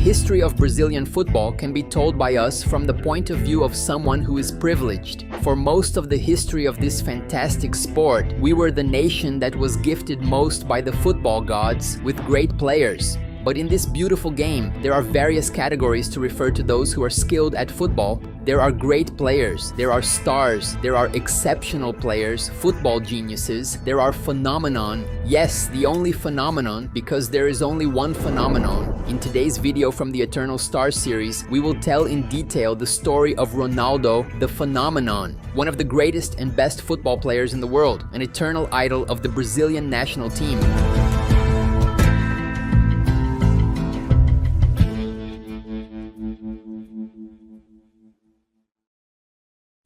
history of Brazilian football can be told by us from the point of view of someone who is privileged. For most of the history of this fantastic sport, we were the nation that was gifted most by the football gods with great players. But in this beautiful game, there are various categories to refer to those who are skilled at football. There are great players, there are stars, there are exceptional players, football geniuses, there are phenomenon. Yes, the only phenomenon, because there is only one phenomenon. In today's video from the Eternal Stars series, we will tell in detail the story of Ronaldo, the phenomenon, one of the greatest and best football players in the world, an eternal idol of the Brazilian national team.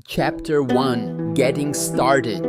Chapter 1. Getting Started.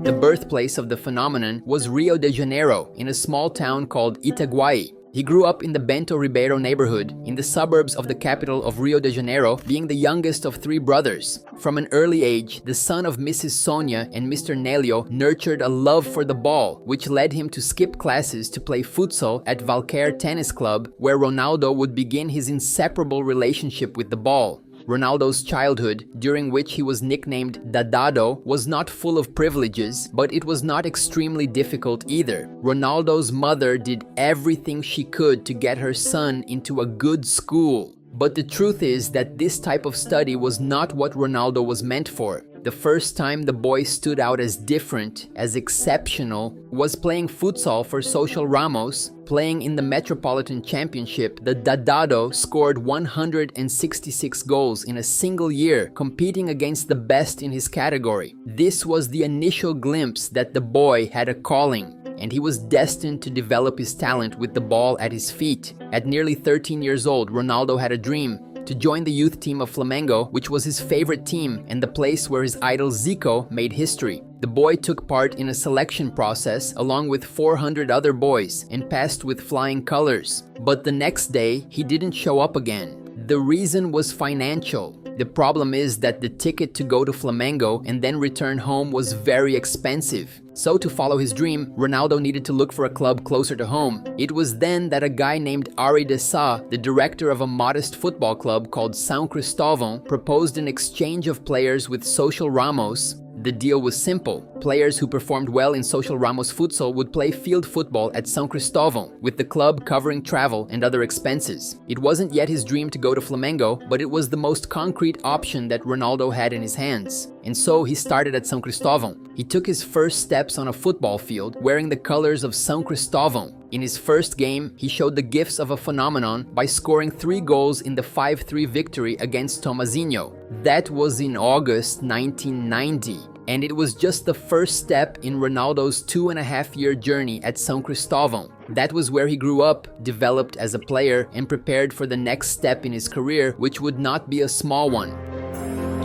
The birthplace of the phenomenon was Rio de Janeiro, in a small town called Itaguaí. He grew up in the Bento Ribeiro neighborhood, in the suburbs of the capital of Rio de Janeiro, being the youngest of 3 brothers. From an early age, the son of Mrs. Sonia and Mr. Nelio nurtured a love for the ball, which led him to skip classes to play futsal at Valquer Tennis Club, where Ronaldo would begin his inseparable relationship with the ball. Ronaldo's childhood, during which he was nicknamed Dadado, was not full of privileges, but it was not extremely difficult either. Ronaldo's mother did everything she could to get her son into a good school. But the truth is that this type of study was not what Ronaldo was meant for. The first time the boy stood out as different, as exceptional, was playing futsal for Social Ramos. Playing in the Metropolitan Championship, the Dadado scored 166 goals in a single year, competing against the best in his category. This was the initial glimpse that the boy had a calling, and he was destined to develop his talent with the ball at his feet. At nearly 13 years old, Ronaldo had a dream to join the youth team of Flamengo, which was his favorite team and the place where his idol Zico made history. The boy took part in a selection process along with 400 other boys and passed with flying colors. But the next day, he didn't show up again. The reason was financial. The problem is that the ticket to go to Flamengo and then return home was very expensive. So to follow his dream, Ronaldo needed to look for a club closer to home. It was then that a guy named Ari de Sá, the director of a modest football club called São Cristóvão, proposed an exchange of players with Social Ramos. The deal was simple. Players who performed well in Social Ramos futsal would play field football at São Cristóvão, with the club covering travel and other expenses. It wasn't yet his dream to go to Flamengo, but it was the most concrete option that Ronaldo had in his hands. And so he started at São Cristóvão. He took his first steps on a football field wearing the colors of São Cristóvão. In his first game, he showed the gifts of a phenomenon by scoring 3 goals in the 5-3 victory against Tomazinho. That was in August 1990. And it was just the first step in Ronaldo's 2.5-year journey at São Cristóvão. That was where he grew up, developed as a player, and prepared for the next step in his career, which would not be a small one.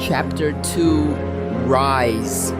Chapter 2. Rise.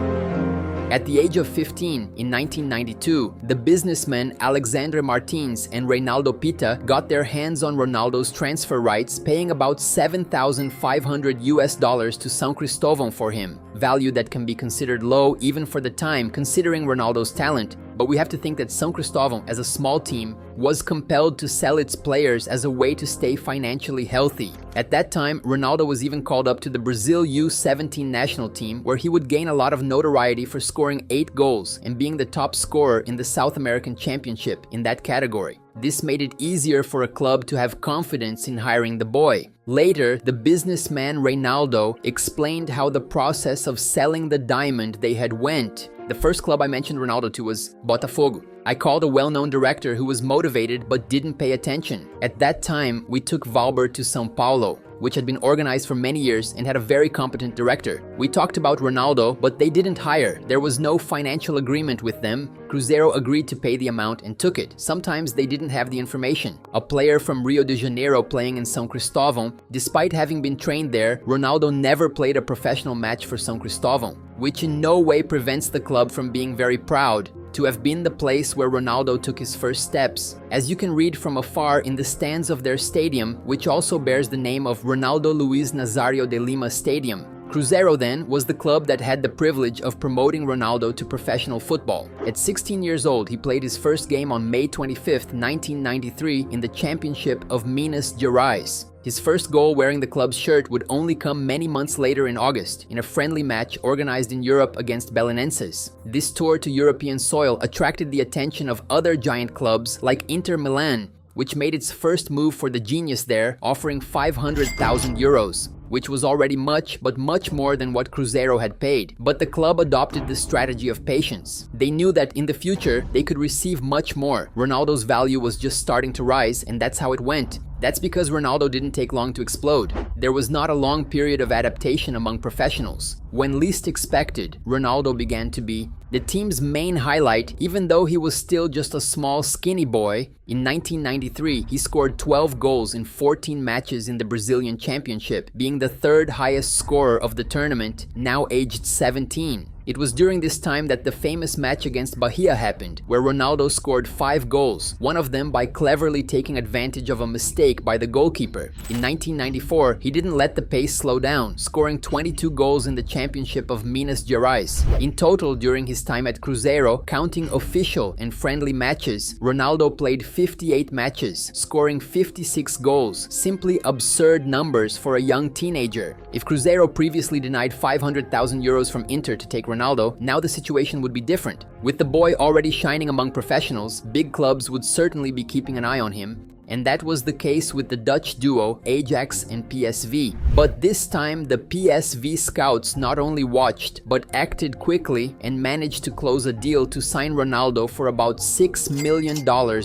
At the age of 15, in 1992, the businessmen Alexandre Martins and Reynaldo Pita got their hands on Ronaldo's transfer rights, paying about $7,500 to São Cristóvão for him, value that can be considered low even for the time considering Ronaldo's talent. But we have to think that São Cristóvão, as a small team, was compelled to sell its players as a way to stay financially healthy. At that time, Ronaldo was even called up to the Brazil U17 national team, where he would gain a lot of notoriety for scoring 8 goals and being the top scorer in the South American Championship in that category. This made it easier for a club to have confidence in hiring the boy. Later, the businessman Reynaldo explained how the process of selling the diamond they had went. The first club I mentioned Ronaldo to was Botafogo. I called a well-known director who was motivated but didn't pay attention. At that time, we took Valber to São Paulo, which had been organized for many years and had a very competent director. We talked about Ronaldo, but they didn't hire. There was no financial agreement with them. Cruzeiro agreed to pay the amount and took it. Sometimes they didn't have the information. A player from Rio de Janeiro playing in São Cristóvão, despite having been trained there, Ronaldo never played a professional match for São Cristóvão, which in no way prevents the club from being very proud to have been the place where Ronaldo took his first steps. As you can read from afar in the stands of their stadium, which also bears the name of Ronaldo Nazário de Lima Stadium, Cruzeiro then was the club that had the privilege of promoting Ronaldo to professional football. At 16 years old, he played his first game on May 25, 1993 in the Championship of Minas Gerais. His first goal wearing the club's shirt would only come many months later in August, in a friendly match organized in Europe against Belenenses. This tour to European soil attracted the attention of other giant clubs like Inter Milan, which made its first move for the genius there, offering 500,000 euros, which was already much, but much more than what Cruzeiro had paid. But the club adopted the strategy of patience. They knew that in the future, they could receive much more. Ronaldo's value was just starting to rise, and that's how it went. That's because Ronaldo didn't take long to explode. There was not a long period of adaptation among professionals. When least expected, Ronaldo began to be the team's main highlight, even though he was still just a small, skinny boy. In 1993, he scored 12 goals in 14 matches in the Brazilian Championship, being the third highest scorer of the tournament, now aged 17. It was during this time that the famous match against Bahia happened, where Ronaldo scored 5 goals, one of them by cleverly taking advantage of a mistake by the goalkeeper. In 1994, he didn't let the pace slow down, scoring 22 goals in the Championship of Minas Gerais. In total, during his time at Cruzeiro, counting official and friendly matches, Ronaldo played 58 matches, scoring 56 goals. Simply absurd numbers for a young teenager. If Cruzeiro previously denied 500,000 euros from Inter to take Ronaldo, now the situation would be different. With the boy already shining among professionals, big clubs would certainly be keeping an eye on him. And that was the case with the Dutch duo Ajax and PSV. But this time, the PSV scouts not only watched, but acted quickly and managed to close a deal to sign Ronaldo for about $6 million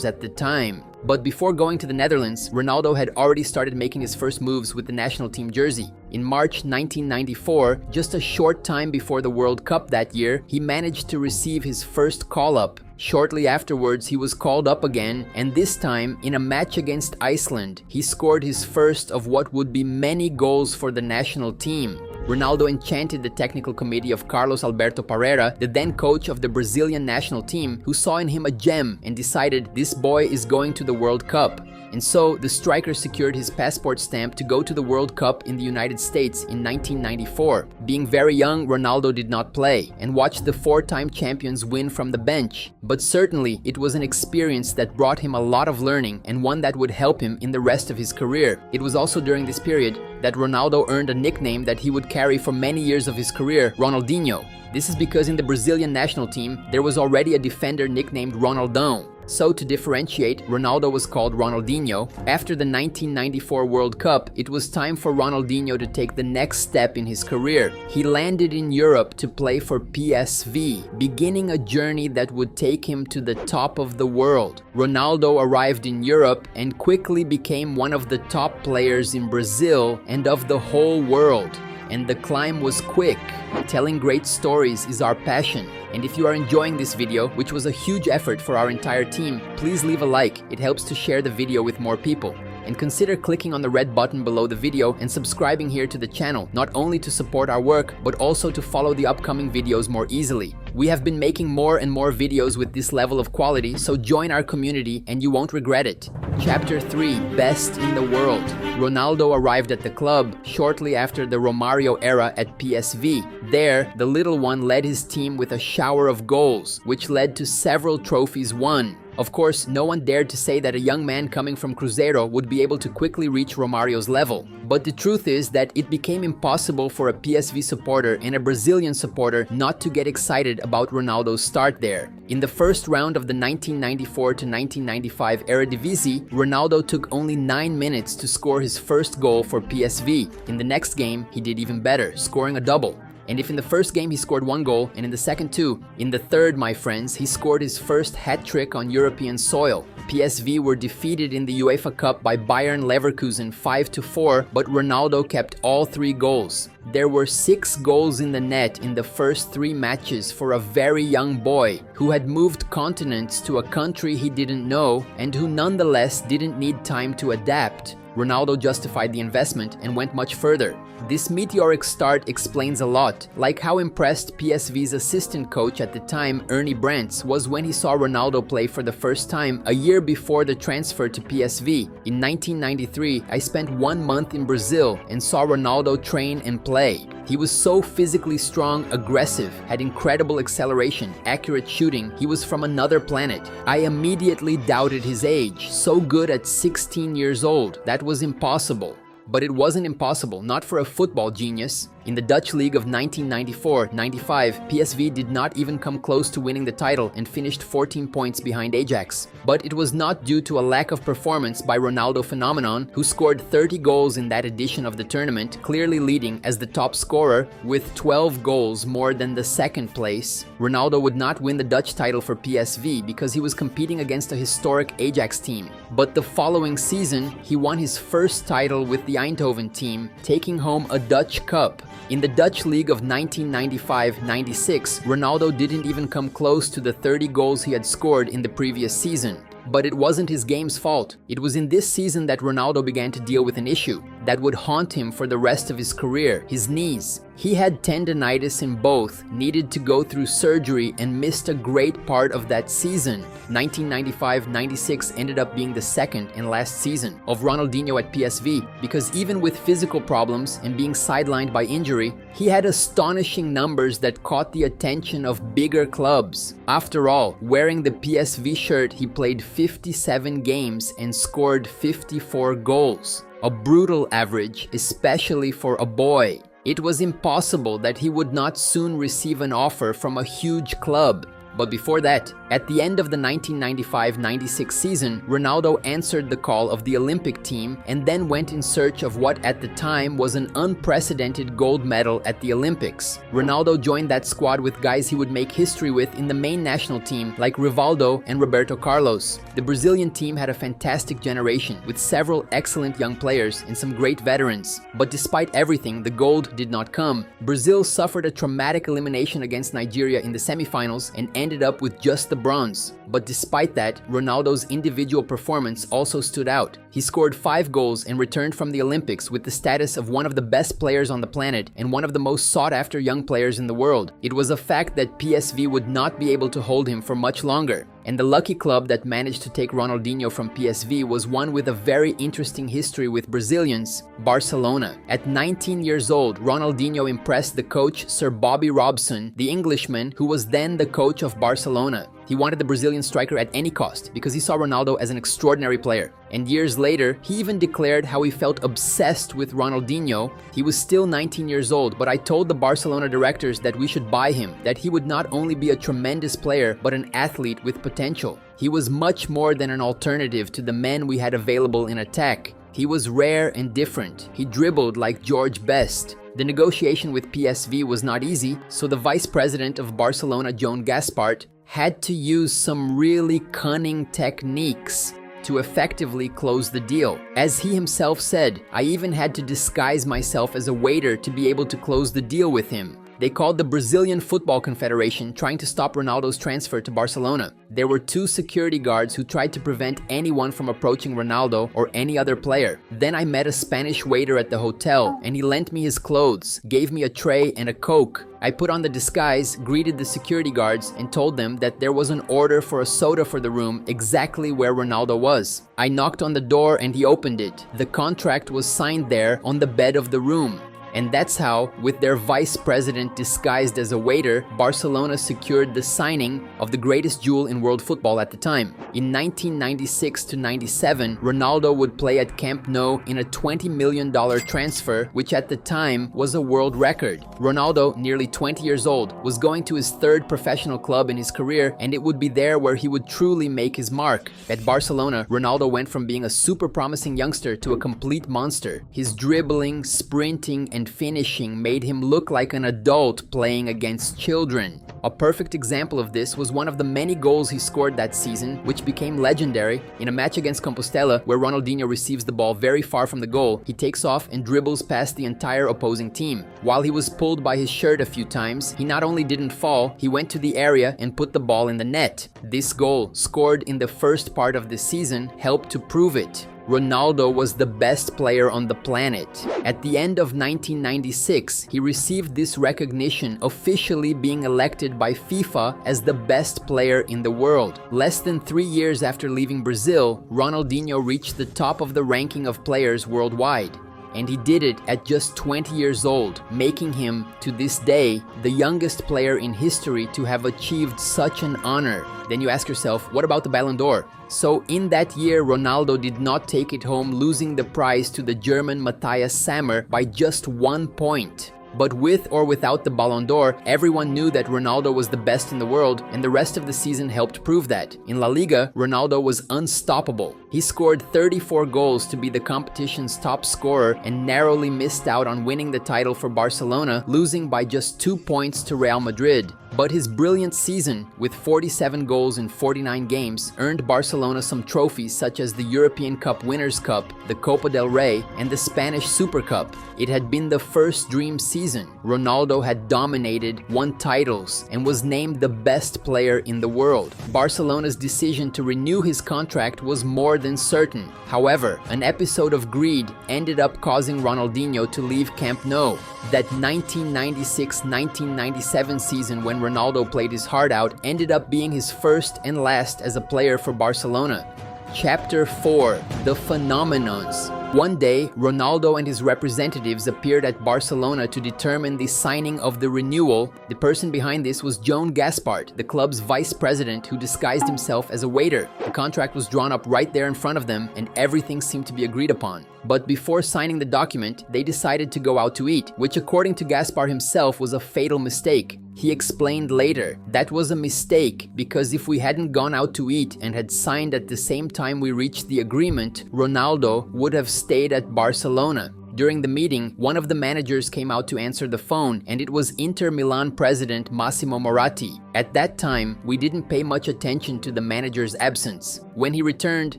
at the time. But before going to the Netherlands, Ronaldo had already started making his first moves with the national team jersey. In March 1994, just a short time before the World Cup that year, he managed to receive his first call-up. Shortly afterwards, he was called up again, and this time, in a match against Iceland, he scored his first of what would be many goals for the national team. Ronaldo enchanted the technical committee of Carlos Alberto Parreira, the then coach of the Brazilian national team, who saw in him a gem and decided this boy is going to the World Cup. And so, the striker secured his passport stamp to go to the World Cup in the United States in 1994. Being very young, Ronaldo did not play and watched the 4-time champions win from the bench. But certainly, it was an experience that brought him a lot of learning and one that would help him in the rest of his career. It was also during this period that Ronaldo earned a nickname that he would carry for many years of his career, Ronaldinho. This is because in the Brazilian national team, there was already a defender nicknamed Ronaldão. So to differentiate, Ronaldo was called Ronaldinho. After the 1994 World Cup, it was time for Ronaldinho to take the next step in his career. He landed in Europe to play for PSV, beginning a journey that would take him to the top of the world. Ronaldo arrived in Europe and quickly became one of the top players in Brazil and of the whole world. And the climb was quick. Telling great stories is our passion. And if you are enjoying this video, which was a huge effort for our entire team, please leave a like. It helps to share the video with more people. And consider clicking on the red button below the video and subscribing here to the channel, not only to support our work, but also to follow the upcoming videos more easily. We have been making more and more videos with this level of quality, so join our community and you won't regret it. Chapter 3, Best in the World. Ronaldo arrived at the club shortly after the Romário era at PSV. There, the little one led his team with a shower of goals, which led to several trophies won. Of course, no one dared to say that a young man coming from Cruzeiro would be able to quickly reach Romário's level. But the truth is that it became impossible for a PSV supporter and a Brazilian supporter not to get excited about Ronaldo's start there. In the first round of the 1994 to 1995 Eredivisie, Ronaldo took only 9 minutes to score his first goal for PSV. In the next game, he did even better, scoring a double. And if in the first game he scored 1 goal, and in the second 2, in the third, my friends, he scored his first hat-trick on European soil. PSV were defeated in the UEFA Cup by Bayern Leverkusen 5-4, but Ronaldo kept all 3 goals. There were 6 goals in the net in the first 3 matches for a very young boy who had moved continents to a country he didn't know and who nonetheless didn't need time to adapt. Ronaldo justified the investment and went much further. This meteoric start explains a lot, like how impressed PSV's assistant coach at the time, Ernie Brandts, was when he saw Ronaldo play for the first time a year before the transfer to PSV. In 1993, I spent 1 month in Brazil and saw Ronaldo train and play. He was so physically strong, aggressive, had incredible acceleration, accurate shooting. He was from another planet. I immediately doubted his age. So good at 16 years old. That was impossible. But it wasn't impossible, not for a football genius. In the Dutch League of 1994-95, PSV did not even come close to winning the title and finished 14 points behind Ajax. But it was not due to a lack of performance by Ronaldo Phenomenon, who scored 30 goals in that edition of the tournament, clearly leading as the top scorer with 12 goals more than the second place. Ronaldo would not win the Dutch title for PSV because he was competing against a historic Ajax team. But the following season, he won his first title with the Eindhoven team, taking home a Dutch Cup. In the Dutch League of 1995-96, Ronaldo didn't even come close to the 30 goals he had scored in the previous season. But it wasn't his game's fault. It was in this season that Ronaldo began to deal with an issue that would haunt him for the rest of his career: his knees. He had tendinitis in both, needed to go through surgery, and missed a great part of that season. 1995-96 ended up being the second and last season of Ronaldinho at PSV, because even with physical problems and being sidelined by injury, he had astonishing numbers that caught the attention of bigger clubs. After all, wearing the PSV shirt, he played 57 games and scored 54 goals. A brutal average, especially for a boy. It was impossible that he would not soon receive an offer from a huge club. But before that, at the end of the 1995-96 season, Ronaldo answered the call of the Olympic team and then went in search of what at the time was an unprecedented gold medal at the Olympics. Ronaldo joined that squad with guys he would make history with in the main national team, like Rivaldo and Roberto Carlos. The Brazilian team had a fantastic generation with several excellent young players and some great veterans. But despite everything, the gold did not come. Brazil suffered a traumatic elimination against Nigeria in the semifinals and ended up with just the bronze. But despite that, Ronaldo's individual performance also stood out. He scored 5 goals and returned from the Olympics with the status of one of the best players on the planet and one of the most sought-after young players in the world. It was a fact that PSV would not be able to hold him for much longer. And the lucky club that managed to take Ronaldinho from PSV was one with a very interesting history with Brazilians, Barcelona. At 19 years old, Ronaldinho impressed the coach Sir Bobby Robson, the Englishman who was then the coach of Barcelona. He wanted the Brazilian striker at any cost because he saw Ronaldo as an extraordinary player. And years later, he even declared how he felt obsessed with Ronaldinho. He was still 19 years old, but I told the Barcelona directors that we should buy him, that he would not only be a tremendous player, but an athlete with potential. He was much more than an alternative to the men we had available in attack. He was rare and different. He dribbled like George Best. The negotiation with PSV was not easy, so the vice president of Barcelona, Joan Gaspart, had to use some really cunning techniques to effectively close the deal. As he himself said, I even had to disguise myself as a waiter to be able to close the deal with him. They called the Brazilian Football Confederation, trying to stop Ronaldo's transfer to Barcelona. There were 2 security guards who tried to prevent anyone from approaching Ronaldo or any other player. Then I met a Spanish waiter at the hotel, and he lent me his clothes, gave me a tray and a Coke. I put on the disguise, greeted the security guards, and told them that there was an order for a soda for the room exactly where Ronaldo was. I knocked on the door and he opened it. The contract was signed there on the bed of the room. And that's how, with their vice president disguised as a waiter, Barcelona secured the signing of the greatest jewel in world football at the time. In 1996-97, Ronaldo would play at Camp Nou in a $20 million transfer, which at the time was a world record. Ronaldo, nearly 20 years old, was going to his 3rd professional club in his career, and it would be there where he would truly make his mark. At Barcelona, Ronaldo went from being a super promising youngster to a complete monster. His dribbling, sprinting, and finishing made him look like an adult playing against children. A perfect example of this was one of the many goals he scored that season, which became legendary. In a match against Compostela, where Ronaldinho receives the ball very far from the goal, he takes off and dribbles past the entire opposing team. While he was pulled by his shirt a few times, he not only didn't fall, he went to the area and put the ball in the net. This goal, scored in the first part of the season, helped to prove it. Ronaldo was the best player on the planet. At the end of 1996, he received this recognition, officially being elected by FIFA as the best player in the world. Less than 3 years after leaving Brazil, Ronaldinho reached the top of the ranking of players worldwide. And he did it at just 20 years old, making him, to this day, the youngest player in history to have achieved such an honor. Then you ask yourself, what about the Ballon d'Or? So in that year, Ronaldo did not take it home, losing the prize to the German Matthias Sammer by just 1 point. But with or without the Ballon d'Or, everyone knew that Ronaldo was the best in the world, and the rest of the season helped prove that. In La Liga, Ronaldo was unstoppable. He scored 34 goals to be the competition's top scorer and narrowly missed out on winning the title for Barcelona, losing by just 2 points to Real Madrid. But his brilliant season, with 47 goals in 49 games, earned Barcelona some trophies such as the European Cup Winners' Cup, the Copa del Rey, and the Spanish Super Cup. It had been the first dream season. Ronaldo had dominated, won titles, and was named the best player in the world. Barcelona's decision to renew his contract was more than certain. However, an episode of greed ended up causing Ronaldinho to leave Camp Nou. That 1996-1997 season, when Ronaldo played his heart out, ended up being his first and last as a player for Barcelona. Chapter 4: The Phenomenons. One day, Ronaldo and his representatives appeared at Barcelona to determine the signing of the renewal. The person behind this was Joan Gaspart, the club's vice president, who disguised himself as a waiter. The contract was drawn up right there in front of them, and everything seemed to be agreed upon. But before signing the document, they decided to go out to eat, which according to Gaspar himself was a fatal mistake. He explained later, that was a mistake because if we hadn't gone out to eat and had signed at the same time we reached the agreement, Ronaldo would have stayed at Barcelona. During the meeting, one of the managers came out to answer the phone, and it was Inter Milan president Massimo Moratti. At that time, we didn't pay much attention to the manager's absence. When he returned,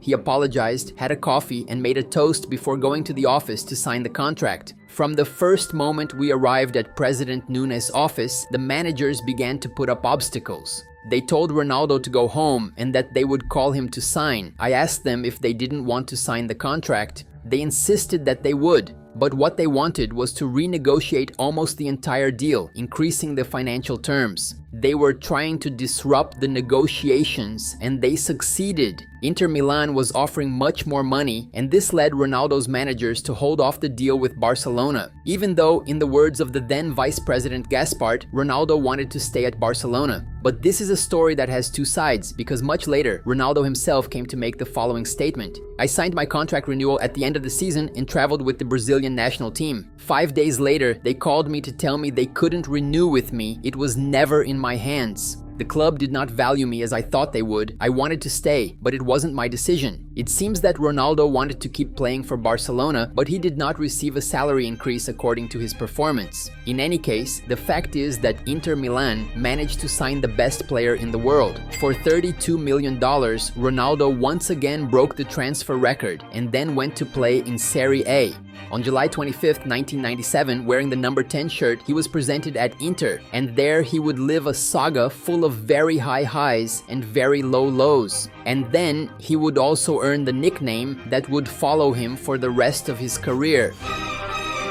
he apologized, had a coffee, and made a toast before going to the office to sign the contract. From the first moment we arrived at President Nunes' office, the managers began to put up obstacles. They told Ronaldo to go home and that they would call him to sign. I asked them if they didn't want to sign the contract. They insisted that they would. But what they wanted was to renegotiate almost the entire deal, increasing the financial terms. They were trying to disrupt the negotiations, and they succeeded. Inter Milan was offering much more money, and this led Ronaldo's managers to hold off the deal with Barcelona. Even though, in the words of the then vice president Gaspart, Ronaldo wanted to stay at Barcelona. But this is a story that has two sides, because much later, Ronaldo himself came to make the following statement. I signed my contract renewal at the end of the season and traveled with the Brazilian national team. 5 days later, they called me to tell me they couldn't renew with me. It was never in my hands. The club did not value me as I thought they would. I wanted to stay, but it wasn't my decision. It seems that Ronaldo wanted to keep playing for Barcelona, but he did not receive a salary increase according to his performance. In any case, the fact is that Inter Milan managed to sign the best player in the world. For $32 million, Ronaldo once again broke the transfer record and then went to play in Serie A. On July 25, 1997, wearing the number 10 shirt, he was presented at Inter, and there he would live a saga full of very high highs and very low lows. And then he would also earn the nickname that would follow him for the rest of his career.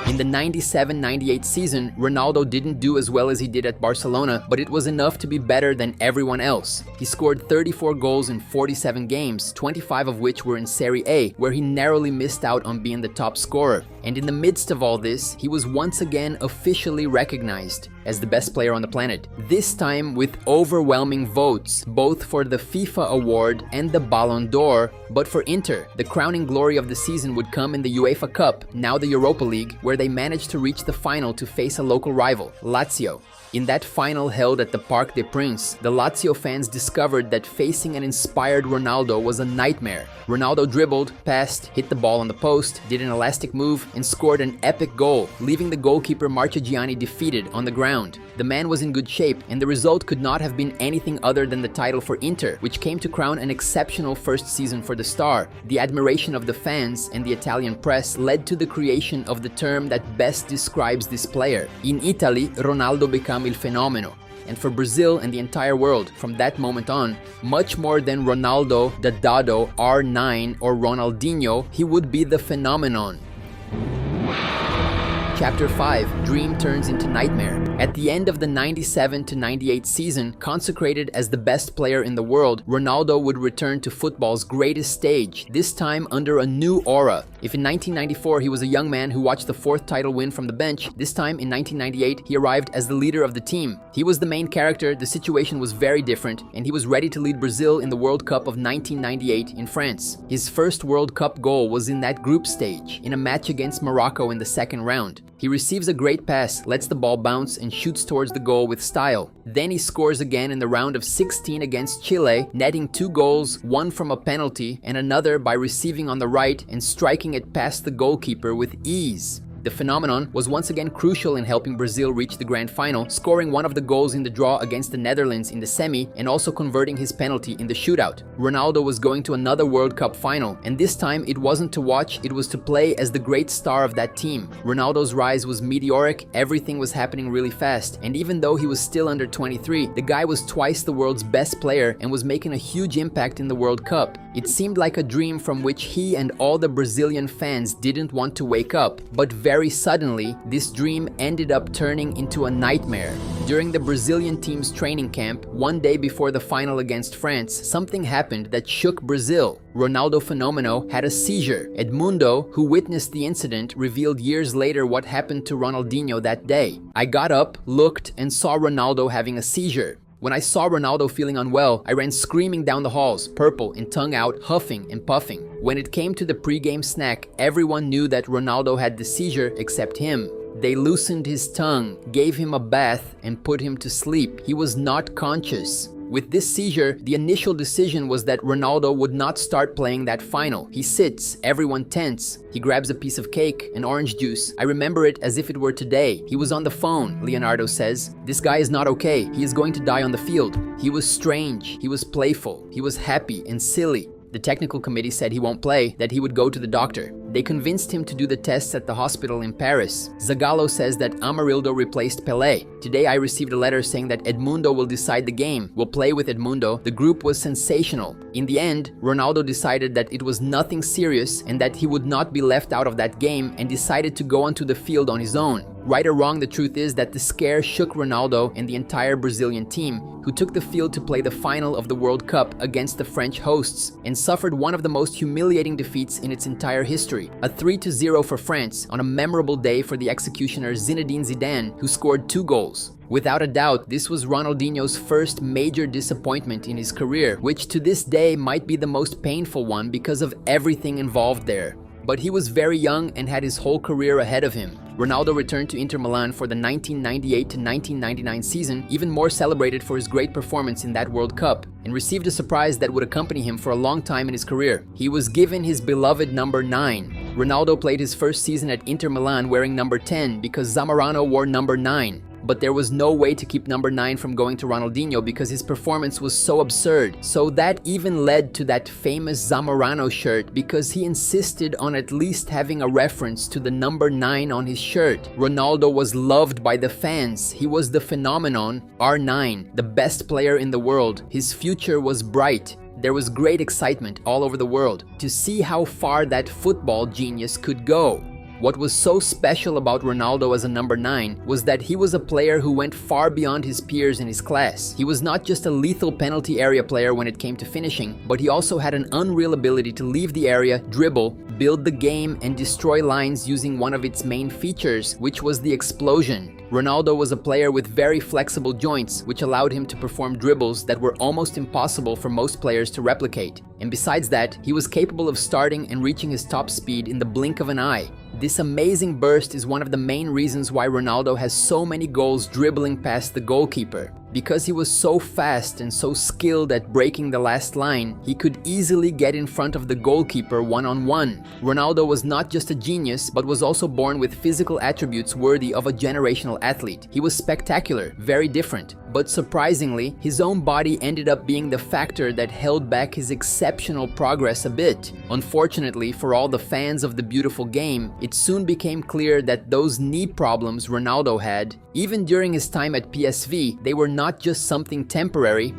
In the 97-98 season, Ronaldo didn't do as well as he did at Barcelona, but it was enough to be better than everyone else. He scored 34 goals in 47 games, 25 of which were in Serie A, where he narrowly missed out on being the top scorer. And in the midst of all this, he was once again officially recognized as the best player on the planet. This time with overwhelming votes, both for the FIFA award and the Ballon d'Or. But for Inter, the crowning glory of the season would come in the UEFA Cup, now the Europa League, where they managed to reach the final to face a local rival, Lazio. In that final held at the Parc des Princes, the Lazio fans discovered that facing an inspired Ronaldo was a nightmare. Ronaldo dribbled, passed, hit the ball on the post, did an elastic move, and scored an epic goal, leaving the goalkeeper Marchegiani defeated on the ground. The man was in good shape, and the result could not have been anything other than the title for Inter, which came to crown an exceptional first season for the star. The admiration of the fans and the Italian press led to the creation of the term that best describes this player. In Italy, Ronaldo became become Il Fenomeno. And for Brazil and the entire world, from that moment on, much more than Ronaldo, the Dado, R9 or Ronaldinho, he would be the phenomenon. Chapter 5, Dream Turns into Nightmare. At the end of the 97-98 season, consecrated as the best player in the world, Ronaldo would return to football's greatest stage, this time under a new aura. If in 1994 he was a young man who watched the 4th title win from the bench, this time in 1998 he arrived as the leader of the team. He was the main character, the situation was very different, and he was ready to lead Brazil in the World Cup of 1998 in France. His first World Cup goal was in that group stage, in a match against Morocco in the second round. He receives a great pass, lets the ball bounce, and shoots towards the goal with style. Then he scores again in the round of 16 against Chile, netting 2 goals, one from a penalty and another by receiving on the right and striking it past the goalkeeper with ease. The phenomenon was once again crucial in helping Brazil reach the grand final, scoring one of the goals in the draw against the Netherlands in the semi and also converting his penalty in the shootout. Ronaldo was going to another World Cup final, and this time it wasn't to watch, it was to play as the great star of that team. Ronaldo's rise was meteoric, everything was happening really fast, and even though he was still under 23, the guy was twice the world's best player and was making a huge impact in the World Cup. It seemed like a dream from which he and all the Brazilian fans didn't want to wake up, but very suddenly, this dream ended up turning into a nightmare. During the Brazilian team's training camp, one day before the final against France, something happened that shook Brazil. Ronaldo Fenomeno had a seizure. Edmundo, who witnessed the incident, revealed years later what happened to Ronaldinho that day. I got up, looked, and saw Ronaldo having a seizure. When I saw Ronaldo feeling unwell, I ran screaming down the halls, purple and tongue out, huffing and puffing. When it came to the pre-game snack, everyone knew that Ronaldo had the seizure except him. They loosened his tongue, gave him a bath, and put him to sleep. He was not conscious. With this seizure, the initial decision was that Ronaldo would not start playing that final. He sits, everyone tense. He grabs a piece of cake, an orange juice. I remember it as if it were today. He was on the phone, Leonardo says. This guy is not okay. He is going to die on the field. He was strange. He was playful. He was happy and silly. The technical committee said he won't play, that he would go to the doctor. They convinced him to do the tests at the hospital in Paris. Zagallo says that Amarildo replaced Pelé. Today I received a letter saying that Edmundo will decide the game, will play with Edmundo. The group was sensational. In the end, Ronaldo decided that it was nothing serious and that he would not be left out of that game and decided to go onto the field on his own. Right or wrong, the truth is that the scare shook Ronaldo and the entire Brazilian team, who took the field to play the final of the World Cup against the French hosts and suffered one of the most humiliating defeats in its entire history. A 3-0 for France on a memorable day for the executioner Zinedine Zidane, who scored 2 goals. Without a doubt, this was Ronaldinho's first major disappointment in his career, which to this day might be the most painful one because of everything involved there. But he was very young and had his whole career ahead of him. Ronaldo returned to Inter Milan for the 1998-1999 season, even more celebrated for his great performance in that World Cup, and received a surprise that would accompany him for a long time in his career. He was given his beloved number 9. Ronaldo played his first season at Inter Milan wearing number 10 because Zamorano wore number 9. But there was no way to keep number 9 from going to Ronaldinho because his performance was so absurd. So that even led to that famous Zamorano shirt because he insisted on at least having a reference to the number 9 on his shirt. Ronaldo was loved by the fans. He was the phenomenon, R9, the best player in the world. His future was bright. There was great excitement all over the world to see how far that football genius could go. What was so special about Ronaldo as a number 9 was that he was a player who went far beyond his peers in his class. He was not just a lethal penalty area player when it came to finishing, but he also had an unreal ability to leave the area, dribble, build the game, and destroy lines using one of its main features, which was the explosion. Ronaldo was a player with very flexible joints, which allowed him to perform dribbles that were almost impossible for most players to replicate. And besides that, he was capable of starting and reaching his top speed in the blink of an eye. This amazing burst is one of the main reasons why Ronaldo has so many goals dribbling past the goalkeeper. Because he was so fast and so skilled at breaking the last line, he could easily get in front of the goalkeeper one-on-one. Ronaldo was not just a genius, but was also born with physical attributes worthy of a generational athlete. He was spectacular, very different. But surprisingly, his own body ended up being the factor that held back his exceptional progress a bit. Unfortunately for all the fans of the beautiful game, it soon became clear that those knee problems Ronaldo had, even during his time at PSV, they were not just something temporary.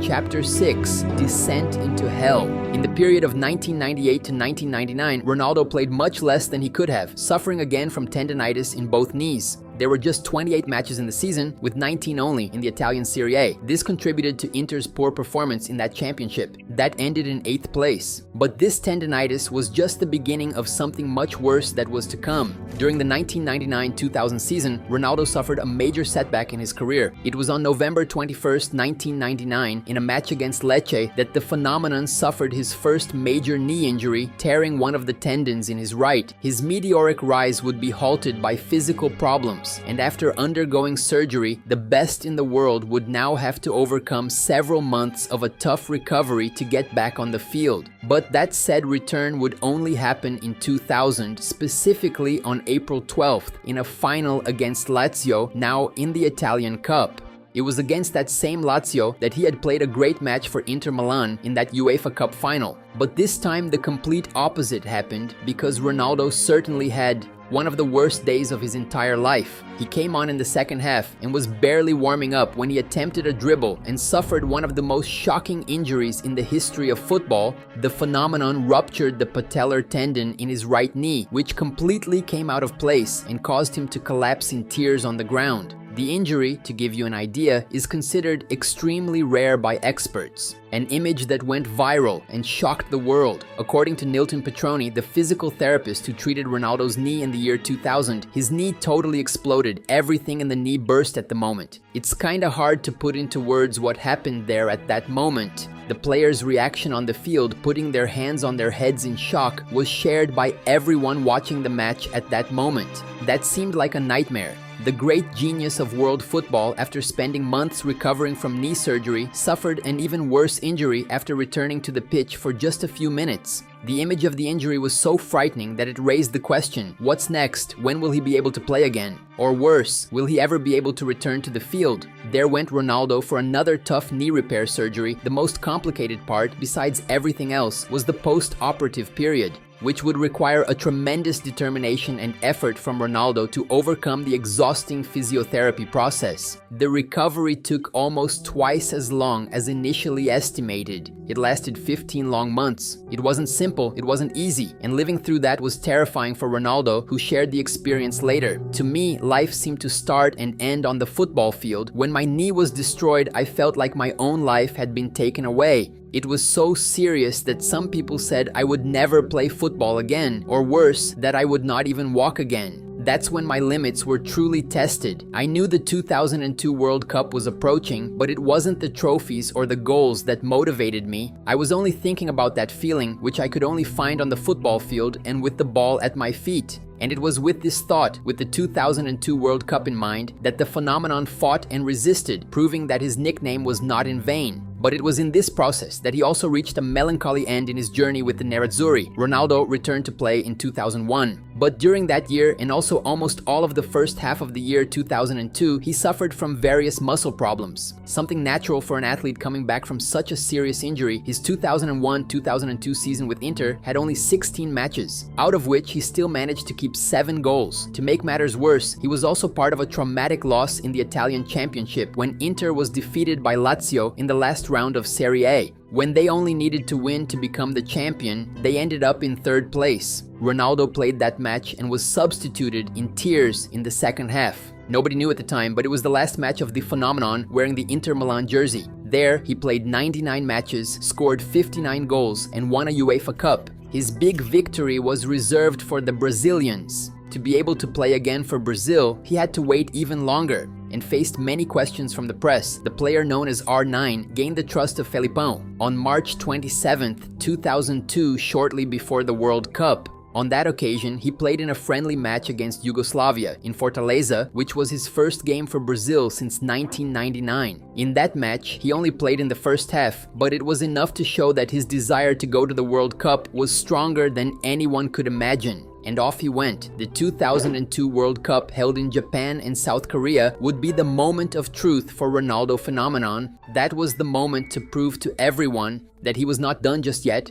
Chapter 6: Descent into Hell. In the period of 1998 to 1999, Ronaldo played much less than he could have, suffering again from tendinitis in both knees. There were just 28 matches in the season, with 19 only in the Italian Serie A. This contributed to Inter's poor performance in that championship. That ended in 8th place. But this tendinitis was just the beginning of something much worse that was to come. During the 1999-2000 season, Ronaldo suffered a major setback in his career. It was on November 21st, 1999, in a match against Lecce, that the phenomenon suffered his first major knee injury, tearing one of the tendons in his right. His meteoric rise would be halted by physical problems, and after undergoing surgery, the best in the world would now have to overcome several months of a tough recovery to get back on the field. But that said return would only happen in 2000, specifically on April 12th, in a final against Lazio, now in the Italian Cup. It was against that same Lazio that he had played a great match for Inter Milan in that UEFA Cup final. But this time the complete opposite happened, because Ronaldo certainly had one of the worst days of his entire life. He came on in the second half and was barely warming up when he attempted a dribble and suffered one of the most shocking injuries in the history of football. The phenomenon ruptured the patellar tendon in his right knee, which completely came out of place and caused him to collapse in tears on the ground. The injury, to give you an idea, is considered extremely rare by experts. An image that went viral and shocked the world. According to Nilton Petroni, the physical therapist who treated Ronaldo's knee in the year 2000, his knee totally exploded. Everything in the knee burst at the moment. It's kinda hard to put into words what happened there at that moment. The players' reaction on the field, putting their hands on their heads in shock, was shared by everyone watching the match at that moment. That seemed like a nightmare. The great genius of world football, after spending months recovering from knee surgery, suffered an even worse injury after returning to the pitch for just a few minutes. The image of the injury was so frightening that it raised the question, what's next? When will he be able to play again? Or worse, will he ever be able to return to the field? There went Ronaldo for another tough knee repair surgery. The most complicated part, besides everything else, was the post-operative period, which would require a tremendous determination and effort from Ronaldo to overcome the exhausting physiotherapy process. The recovery took almost twice as long as initially estimated. It lasted 15 long months. It wasn't simple, it wasn't easy, and living through that was terrifying for Ronaldo, who shared the experience later. To me, life seemed to start and end on the football field. When my knee was destroyed, I felt like my own life had been taken away. It was so serious that some people said I would never play football again, or worse, that I would not even walk again. That's when my limits were truly tested. I knew the 2002 World Cup was approaching, but it wasn't the trophies or the goals that motivated me. I was only thinking about that feeling, which I could only find on the football field and with the ball at my feet. And it was with this thought, with the 2002 World Cup in mind, that the phenomenon fought and resisted, proving that his nickname was not in vain. But it was in this process that he also reached a melancholy end in his journey with the Nerazzurri. Ronaldo returned to play in 2001. But during that year, and also almost all of the first half of the year 2002, he suffered from various muscle problems. Something natural for an athlete coming back from such a serious injury. His 2001-2002 season with Inter had only 16 matches, out of which he still managed to keep 7 goals. To make matters worse, he was also part of a traumatic loss in the Italian Championship when Inter was defeated by Lazio in the last round of Serie A. When they only needed to win to become the champion, they ended up in 3rd place. Ronaldo played that match and was substituted in tears in the second half. Nobody knew at the time, but it was the last match of the phenomenon wearing the Inter Milan jersey. There, he played 99 matches, scored 59 goals, and won a UEFA Cup. His big victory was reserved for the Brazilians. To be able to play again for Brazil, he had to wait even longer and faced many questions from the press. The player known as R9 gained the trust of Felipão. On March 27, 2002, shortly before the World Cup, On that occasion, he played in a friendly match against Yugoslavia in Fortaleza, which was his first game for Brazil since 1999. In that match, he only played in the first half, but it was enough to show that his desire to go to the World Cup was stronger than anyone could imagine. And off he went. The 2002 World Cup, held in Japan and South Korea, would be the moment of truth for Ronaldo phenomenon. That was the moment to prove to everyone that he was not done just yet.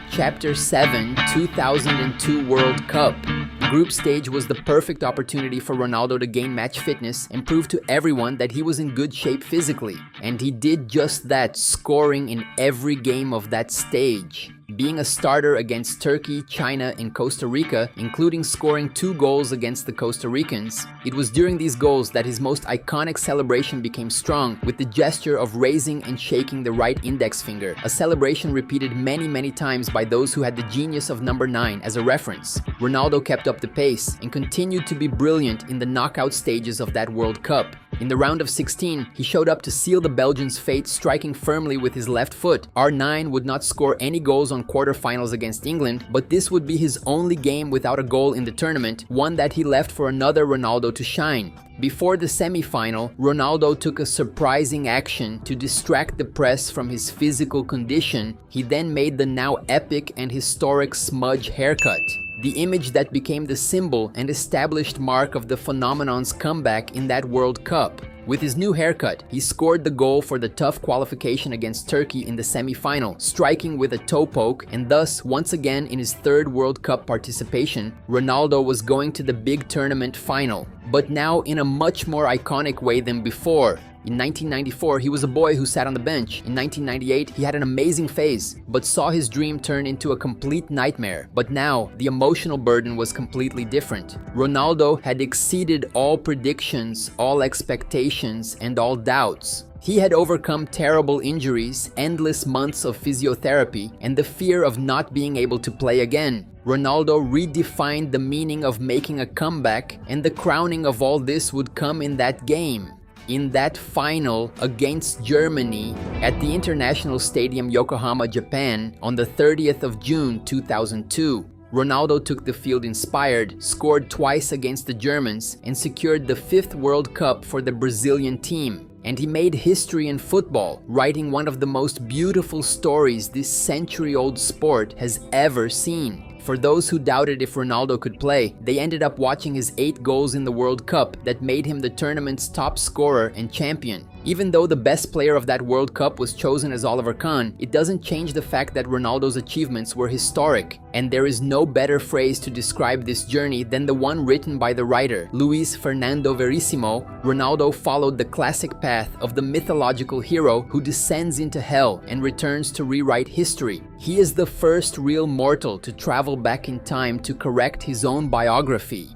Chapter 7, 2002 World Cup. The group stage was the perfect opportunity for Ronaldo to gain match fitness and prove to everyone that he was in good shape physically. And he did just that, scoring in every game of that stage. Being a starter against Turkey, China, and Costa Rica, including scoring 2 goals against the Costa Ricans, it was during these goals that his most iconic celebration became strong, with the gesture of raising and shaking the right index finger, a celebration repeated many times by those who had the genius of number 9 as a reference. Ronaldo kept up the pace and continued to be brilliant in the knockout stages of that World Cup. In the round of 16, he showed up to seal the Belgians' fate, striking firmly with his left foot. R9 would not score any goals on quarterfinals against England, but this would be his only game without a goal in the tournament, one that he left for another Ronaldo to shine. Before the semi-final, Ronaldo took a surprising action to distract the press from his physical condition. He then made the now epic and historic smudge haircut. The image that became the symbol and established mark of the phenomenon's comeback in that World Cup. With his new haircut, he scored the goal for the tough qualification against Turkey in the semi-final, striking with a toe poke, and thus, once again in his 3rd World Cup participation, Ronaldo was going to the big tournament final, but now in a much more iconic way than before. In 1994, he was a boy who sat on the bench. In 1998, he had an amazing phase, but saw his dream turn into a complete nightmare. But now, the emotional burden was completely different. Ronaldo had exceeded all predictions, all expectations, and all doubts. He had overcome terrible injuries, endless months of physiotherapy, and the fear of not being able to play again. Ronaldo redefined the meaning of making a comeback, and the crowning of all this would come in that game. In that final against Germany at the International Stadium Yokohama, Japan on the 30th of June 2002. Ronaldo took the field inspired, scored twice against the Germans, and secured the 5th World Cup for the Brazilian team. And he made history in football, writing one of the most beautiful stories this century-old sport has ever seen. For those who doubted if Ronaldo could play, they ended up watching his 8 goals in the World Cup that made him the tournament's top scorer and champion. Even though the best player of that World Cup was chosen as Oliver Kahn, it doesn't change the fact that Ronaldo's achievements were historic. And there is no better phrase to describe this journey than the one written by the writer, Luis Fernando Verissimo. Ronaldo followed the classic path of the mythological hero who descends into hell and returns to rewrite history. He is the first real mortal to travel back in time to correct his own biography.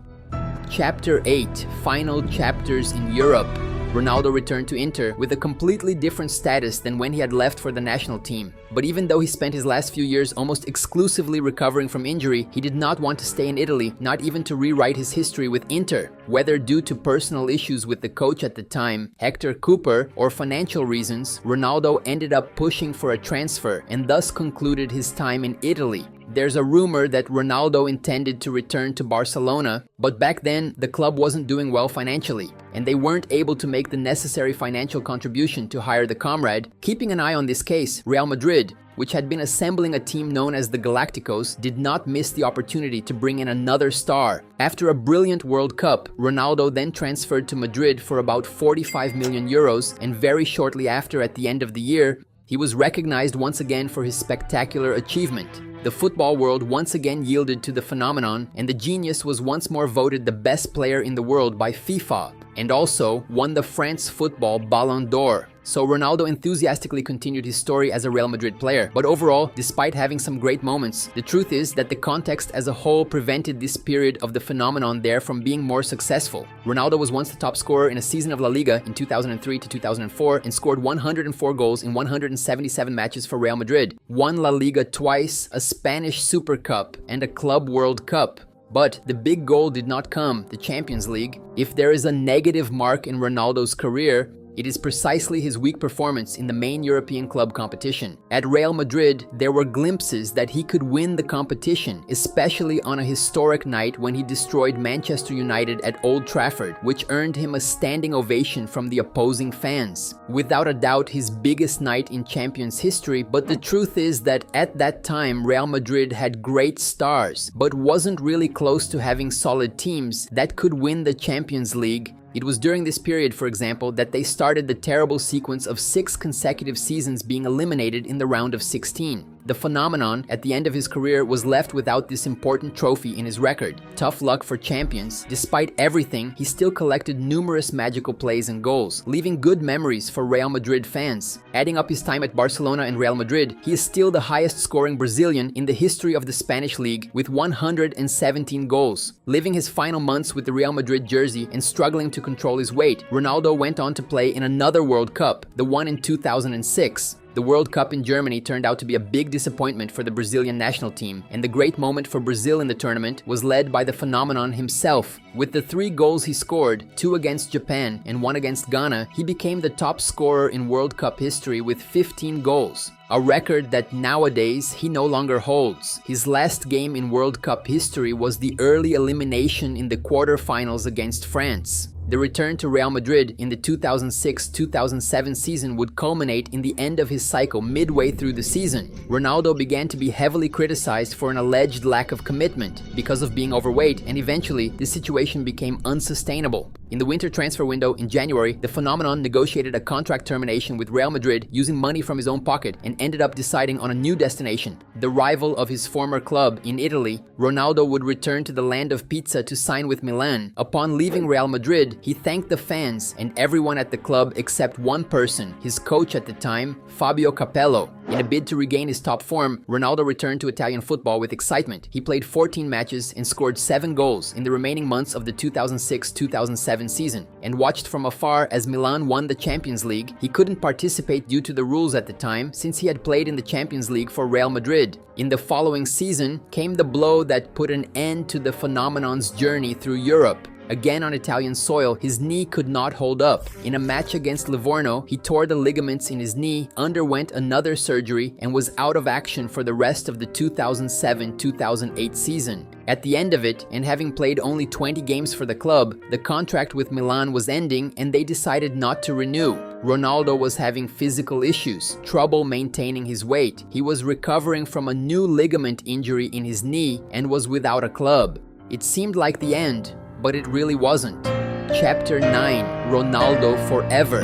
Chapter 8, Final Chapters in Europe. Ronaldo returned to Inter with a completely different status than when he had left for the national team. But even though he spent his last few years almost exclusively recovering from injury, he did not want to stay in Italy, not even to rewrite his history with Inter. Whether due to personal issues with the coach at the time, Hector Cooper, or financial reasons, Ronaldo ended up pushing for a transfer and thus concluded his time in Italy. There's a rumor that Ronaldo intended to return to Barcelona, but back then the club wasn't doing well financially, and they weren't able to make the necessary financial contribution to hire the comrade. Keeping an eye on this case, Real Madrid, which had been assembling a team known as the Galacticos, did not miss the opportunity to bring in another star. After a brilliant World Cup, Ronaldo then transferred to Madrid for about 45 million euros, and very shortly after, at the end of the year, he was recognized once again for his spectacular achievement. The football world once again yielded to the phenomenon, and the genius was once more voted the best player in the world by FIFA, and also won the France Football Ballon d'Or. So Ronaldo enthusiastically continued his story as a Real Madrid player. But overall, despite having some great moments, the truth is that the context as a whole prevented this period of the phenomenon there from being more successful. Ronaldo was once the top scorer in a season of La Liga in 2003 to 2004 and scored 104 goals in 177 matches for Real Madrid, won La Liga twice, a Spanish Super Cup, and a Club World Cup. But the big goal did not come, the Champions League. If there is a negative mark in Ronaldo's career, It is precisely his weak performance in the main European club competition. At Real Madrid, there were glimpses that he could win the competition, especially on a historic night when he destroyed Manchester United at Old Trafford, which earned him a standing ovation from the opposing fans. Without a doubt, his biggest night in Champions history, but the truth is that at that time, Real Madrid had great stars, but wasn't really close to having solid teams that could win the Champions League. It was during this period, for example, that they started the terrible sequence of 6 consecutive seasons being eliminated in the round of 16. The phenomenon, at the end of his career, was left without this important trophy in his record. Tough luck for champions. Despite everything, he still collected numerous magical plays and goals, leaving good memories for Real Madrid fans. Adding up his time at Barcelona and Real Madrid, he is still the highest scoring Brazilian in the history of the Spanish league with 117 goals. Living his final months with the Real Madrid jersey and struggling to control his weight, Ronaldo went on to play in another World Cup, the one in 2006. The World Cup in Germany turned out to be a big disappointment for the Brazilian national team, and the great moment for Brazil in the tournament was led by the phenomenon himself. With the 3 goals he scored, 2 against Japan and 1 against Ghana, he became the top scorer in World Cup history with 15 goals. A record that nowadays he no longer holds. His last game in World Cup history was the early elimination in the quarterfinals against France. The return to Real Madrid in the 2006-2007 season would culminate in the end of his cycle midway through the season. Ronaldo began to be heavily criticized for an alleged lack of commitment because of being overweight, and eventually the situation became unsustainable. In the winter transfer window in January, the phenomenon negotiated a contract termination with Real Madrid using money from his own pocket and ended up deciding on a new destination. The rival of his former club in Italy, Ronaldo would return to the land of pizza to sign with Milan. Upon leaving Real Madrid, he thanked the fans and everyone at the club except one person, his coach at the time, Fabio Capello. In a bid to regain his top form, Ronaldo returned to Italian football with excitement. He played 14 matches and scored 7 goals in the remaining months of the 2006-2007 season, and watched from afar as Milan won the Champions League. He couldn't participate due to the rules at the time, since he had played in the Champions League for Real Madrid. In the following season came the blow that put an end to the phenomenon's journey through Europe. Again on Italian soil, his knee could not hold up. In a match against Livorno, he tore the ligaments in his knee, underwent another surgery, and was out of action for the rest of the 2007-2008 season. At the end of it, and having played only 20 games for the club, the contract with Milan was ending and they decided not to renew. Ronaldo was having physical issues, trouble maintaining his weight. He was recovering from a new ligament injury in his knee and was without a club. It seemed like the end, but it really wasn't. Chapter 9: Ronaldo Forever.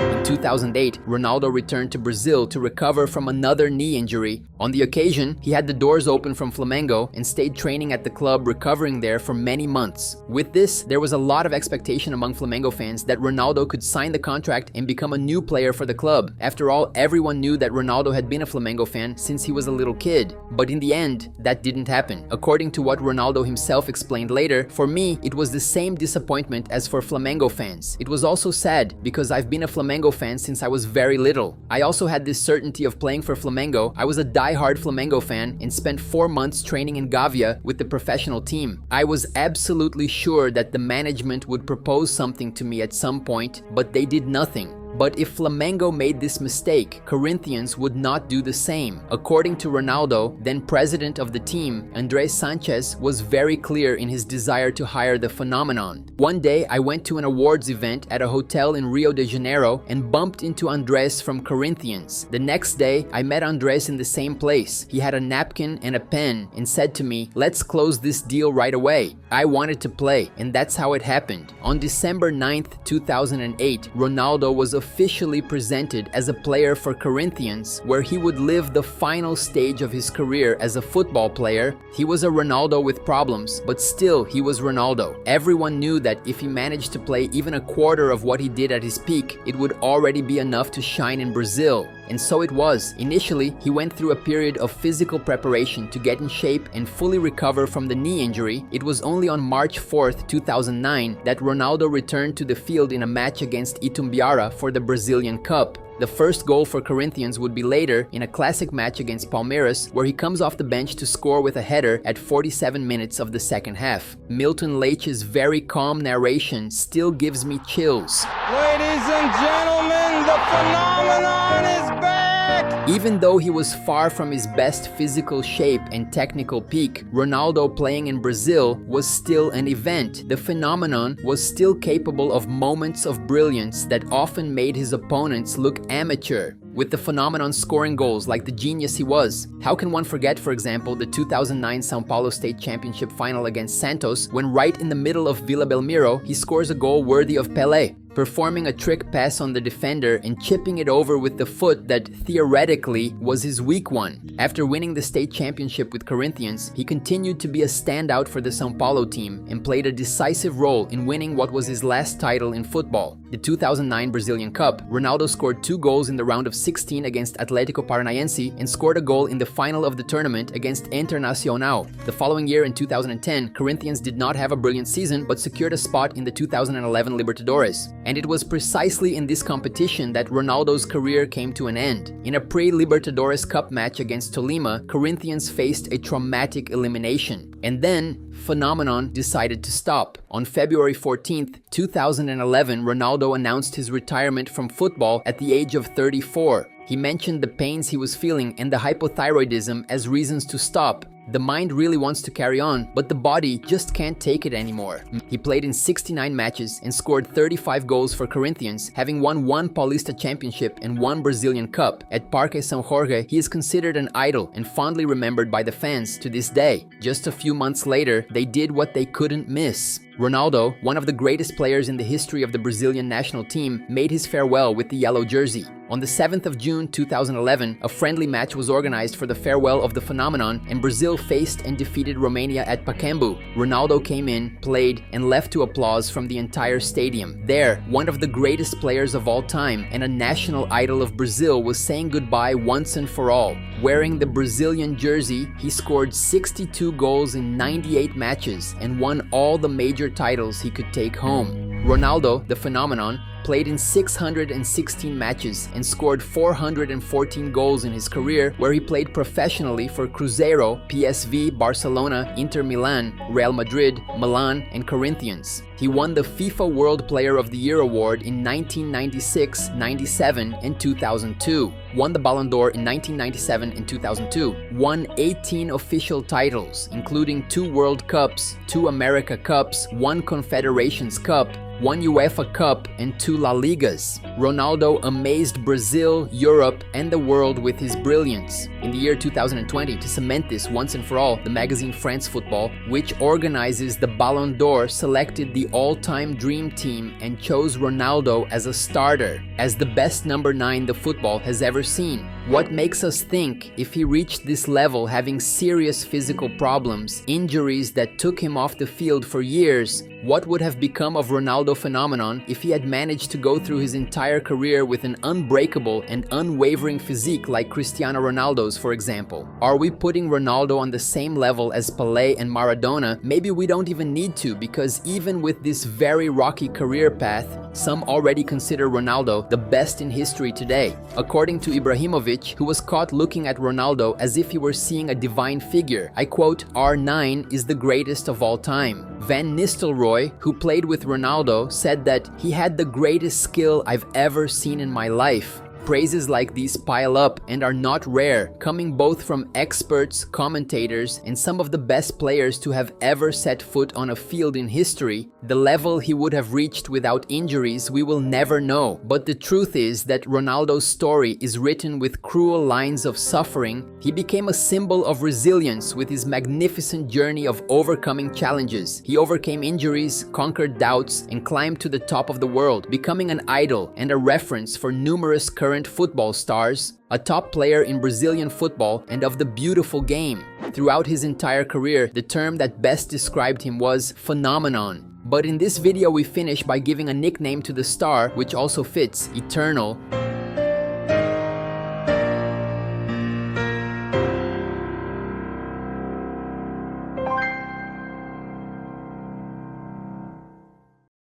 In 2008, Ronaldo returned to Brazil to recover from another knee injury. On the occasion, he had the doors open from Flamengo and stayed training at the club, recovering there for many months. With this, there was a lot of expectation among Flamengo fans that Ronaldo could sign the contract and become a new player for the club. After all, everyone knew that Ronaldo had been a Flamengo fan since he was a little kid. But in the end, that didn't happen. According to what Ronaldo himself explained later, for me, it was the same disappointment as for Flamengo fans. It was also sad because I've been a Flamengo fan since I was very little. I also had this certainty of playing for Flamengo. I was a die-hard Flamengo fan and spent 4 months training in Gavia with the professional team. I was absolutely sure that the management would propose something to me at some point, but they did nothing. But if Flamengo made this mistake, Corinthians would not do the same. According to Ronaldo, then president of the team, André Sanchez was very clear in his desire to hire the phenomenon. One day, I went to an awards event at a hotel in Rio de Janeiro and bumped into Andrés from Corinthians. The next day, I met Andrés in the same place. He had a napkin and a pen and said to me, "Let's close this deal right away." I wanted to play, and that's how it happened. On December 9th, 2008, Ronaldo was officially presented as a player for Corinthians, where he would live the final stage of his career as a football player. He was a Ronaldo with problems, but still he was Ronaldo. Everyone knew that if he managed to play even a quarter of what he did at his peak, it would already be enough to shine in Brazil. And so it was. Initially, he went through a period of physical preparation to get in shape and fully recover from the knee injury. It was only on March 4th, 2009 that Ronaldo returned to the field in a match against Itumbiara for the Brazilian Cup. The first goal for Corinthians would be later in a classic match against Palmeiras, where he comes off the bench to score with a header at 47 minutes of the second half. Milton Leitch's very calm narration still gives me chills. Ladies and gentlemen, the phenomenon is back! Even though he was far from his best physical shape and technical peak, Ronaldo playing in Brazil was still an event. The phenomenon was still capable of moments of brilliance that often made his opponents look amateur. With the phenomenon scoring goals like the genius he was. How can one forget, for example, the 2009 São Paulo State Championship final against Santos, when right in the middle of Vila Belmiro, he scores a goal worthy of Pelé, performing a trick pass on the defender and chipping it over with the foot that theoretically was his weak one. After winning the state championship with Corinthians, he continued to be a standout for the São Paulo team and played a decisive role in winning what was his last title in football, the 2009 Brazilian Cup. Ronaldo scored 2 goals in the round of 16 against Atlético Paranaense and scored a goal in the final of the tournament against Internacional. The following year, in 2010, Corinthians did not have a brilliant season but secured a spot in the 2011 Libertadores. And it was precisely in this competition that Ronaldo's career came to an end. In a pre-Libertadores Cup match against Tolima, Corinthians faced a traumatic elimination. And then, phenomenon decided to stop. On February 14th, 2011, Ronaldo announced his retirement from football at the age of 34. He mentioned the pains he was feeling and the hypothyroidism as reasons to stop. The mind really wants to carry on, but the body just can't take it anymore. He played in 69 matches and scored 35 goals for Corinthians, having won 1 Paulista Championship and 1 Brazilian Cup. At Parque São Jorge, he is considered an idol and fondly remembered by the fans to this day. Just a few months later, they did what they couldn't miss. Ronaldo, one of the greatest players in the history of the Brazilian national team, made his farewell with the yellow jersey. On the 7th of June 2011, a friendly match was organized for the farewell of the phenomenon, and Brazil faced and defeated Romania at Pacaembu. Ronaldo came in, played, and left to applause from the entire stadium. There, one of the greatest players of all time and a national idol of Brazil was saying goodbye once and for all. Wearing the Brazilian jersey, he scored 62 goals in 98 matches and won all the major titles he could take home. Ronaldo, the phenomenon, played in 616 matches and scored 414 goals in his career, where he played professionally for Cruzeiro, PSV, Barcelona, Inter Milan, Real Madrid, Milan, and Corinthians. He won the FIFA World Player of the Year award in 1996, 97, and 2002. Won the Ballon d'Or in 1997 and 2002. Won 18 official titles, including 2 World Cups, 2 America Cups, 1 Confederations Cup, 1 UEFA Cup, and 2 La Ligas. Ronaldo amazed Brazil, Europe, and the world with his brilliance. In the year 2020, to cement this once and for all, the magazine France Football, which organizes the Ballon d'Or, selected the all-time dream team and chose Ronaldo as a starter, as the best number 9 the football has ever seen. What makes us think if he reached this level having serious physical problems, injuries that took him off the field for years, what would have become of Ronaldo phenomenon if he had managed to go through his entire career with an unbreakable and unwavering physique like Cristiano Ronaldo's, for example? Are we putting Ronaldo on the same level as Pelé and Maradona? Maybe we don't even need to, because even with this very rocky career path, some already consider Ronaldo the best in history today. According to Ibrahimovic, who was caught looking at Ronaldo as if he were seeing a divine figure, I quote, "R9 is the greatest of all time." Van Nistelrooy, who played with Ronaldo, said that he had the greatest skill I've ever seen in my life. Praises like these pile up and are not rare, coming both from experts, commentators, and some of the best players to have ever set foot on a field in history. The level he would have reached without injuries we will never know. But the truth is that Ronaldo's story is written with cruel lines of suffering. He became a symbol of resilience with his magnificent journey of overcoming challenges. He overcame injuries, conquered doubts, and climbed to the top of the world, becoming an idol and a reference for numerous current football stars, a top player in Brazilian football and of the beautiful game. Throughout his entire career, the term that best described him was phenomenon. But in this video we finish by giving a nickname to the star, which also fits, eternal.